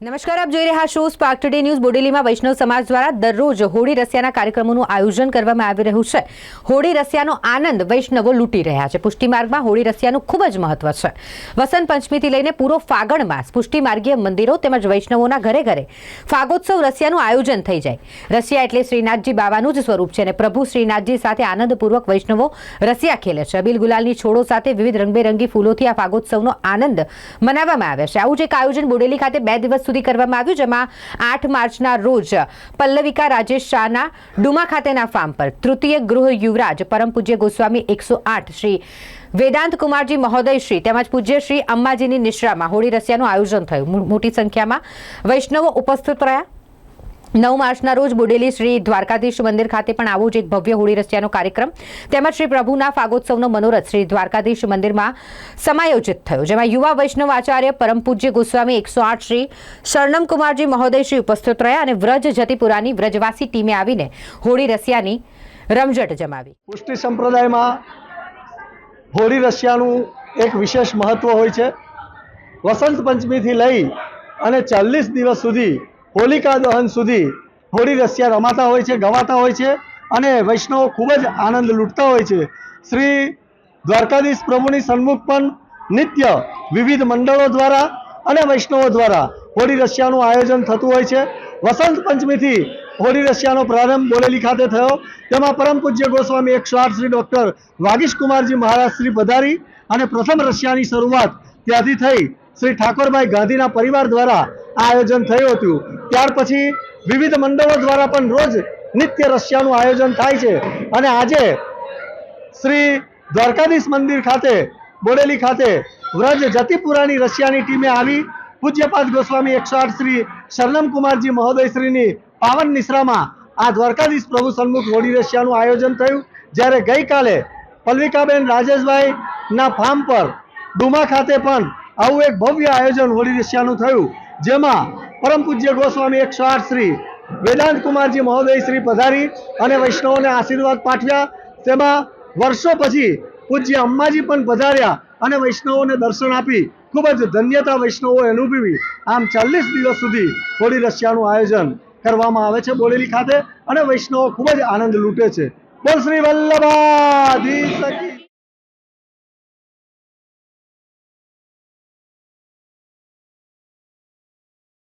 નમસ્કાર, આપ જોઈ રહ્યા છો સ્પાર્ક ટુડે ન્યૂઝ। બોડેલીમાં વૈષ્ણવ સમાજ દ્વારા દરરોજ હોળી રસિયાના કાર્યક્રમોનું આયોજન કરવામાં આવી રહ્યું છે। હોળી રસિયાનો આનંદ વૈષ્ણવો લૂંટી રહ્યા છે। પુષ્ટિમાર્ગમાં હોળી રસિયાનું ખૂબ જ મહત્વ છે। વસંત પંચમીથી લઈને પૂરો ફાગણ માસ પુષ્ટિમાર્ગીય મંદિરો તેમજ વૈષ્ણવોના ઘરે ઘરે ફાગોત્સવ રસિયાનું આયોજન થઈ જાય। રસિયા એટલે શ્રીનાથજી બાવાનું જ સ્વરૂપ છે અને પ્રભુ શ્રીનાથજી સાથે આનંદપૂર્વક વૈષ્ણવો રસિયા ખેલે છે। અબીલ ગુલાલની છોડો સાથે વિવિધ રંગબેરંગી ફૂલોથી આ ફાગોત્સવનો આનંદ મનાવવામાં આવે છે। આવું જ એક આયોજન બોડેલી ખાતે 2 દિવસ સુધી કરવામાં આવ્યું, જેમાં 8 માર્ચના રોજ પલ્લવિકા રાજેશ શાહના ડુમા ખાતેના ફાર્મ પર તૃતીય ગૃહ યુવરાજ પરમ પૂજ્ય ગોસ્વામી 108 શ્રી વેદાંત કુમારજી મહોદય શ્રી તેમજ પૂજ્ય શ્રી અંબાજીની નિશ્રામાં હોળી રસિયાનું આયોજન થયું। મોટી સંખ્યામાં વૈષ્ણવો ઉપસ્થિત રહ્યા। 9 માર્ચના રોજ બોડેલી શ્રી દ્વારકાધીશ મંદિર ખાતે પણ આવો જ એક ભવ્ય હોળી રસિયાનો કાર્યક્રમ તેમજ શ્રી પ્રભુના ફાગોત્સવનો મનોરથ શ્રી દ્વારકાધીશ મંદિરમાં સમાયોજિત થયો, જેમાં યુવા વૈષ્ણવ આચાર્ય પરમ પૂજ્ય ગોસ્વામી 108 શ્રી શરણમ કુમારજી મહોદય શ્રી ઉપસ્થિત રહ્યા અને વ્રજ જતિપુરાની વ્રજવાસી ટીમે આવીને હોળી રસિયાની રમઝટ જમાવી। પુષ્ટિ સંપ્રદાયમાં હોળી રસિયાનું એક વિશેષ મહત્વ હોય છે। વસંત પંચમીથી લઈ અને 40 દિવસ સુધી હોલિકા દહન સુધી હોળી રસિયા રમાતા હોય છે, ગવાતા હોય છે અને વૈષ્ણવો ખૂબ જ આનંદ લૂંટતા હોય છે। શ્રી દ્વારકાધીશ પ્રભુની સન્મુખ પણ નિત્ય વિવિધ મંડળો દ્વારા અને વૈષ્ણવો દ્વારા હોળી રસિયાનું આયોજન થતું હોય છે। વસંત પંચમીથી હોળી રસિયાનો પ્રારંભ બોડેલી ખાતે થયો, તેમાં પરમ પૂજ્ય ગોસ્વામી 108 શ્રી ડૉક્ટર વાગીશ કુમારજી મહારાજ શ્રી પધારી અને પ્રથમ રસિયાની શરૂઆત ત્યાંથી થઈ શ્રી ઠાકોરભાઈ ગાંધીના પરિવાર દ્વારા આયોજન થયું હતું। ત્યાર પછી વિવિધ મંડળો દ્વારા પણ રોજ નિત્ય રસિયાનું આયોજન થાય છે અને આજે શ્રી દ્વારકાધીશ મંદિર ખાતે બોડેલી ખાતે વ્રજ જતિપુરાની રસિયાની ટીમે આવી પૂજ્યપાદ ગોસ્વામી 108 શ્રી શરણમ કુમારજી મહોદય શ્રીની પાવન નિશ્રામાં આ દ્વારકાધીશ પ્રભુ સન્મુખ હોળી રસિયાનું આયોજન થયું। જ્યારે ગઈકાલે પલ્લવિકાબેન રાજેશભાઈના ફાર્મ પર ડુમા ખાતે પણ આવું એક ભવ્ય આયોજન હોળી રસિયાનું થયું, જેમાં પરમ પૂજ્ય ગોસ્વામી 108 શ્રી વેદાંત કુમારજી મહોદય શ્રી પધારી અને વૈષ્ણવોને આશીર્વાદ પાઠવ્યા। તેમાં વર્ષો પછી પૂજ્ય અંબાજી પણ પધાર્યા અને વૈષ્ણવોને દર્શન આપી ખૂબ જ ધન્યતા વૈષ્ણવોએ અનુભવી। આમ 40 દિવસ સુધી હોળી રસિયાનું આયોજન કરવામાં આવે છે બોડેલી ખાતે અને વૈષ્ણવો ખૂબ જ આનંદ લૂંટે છે। બોલ શ્રી વલ્લભાધીશ કી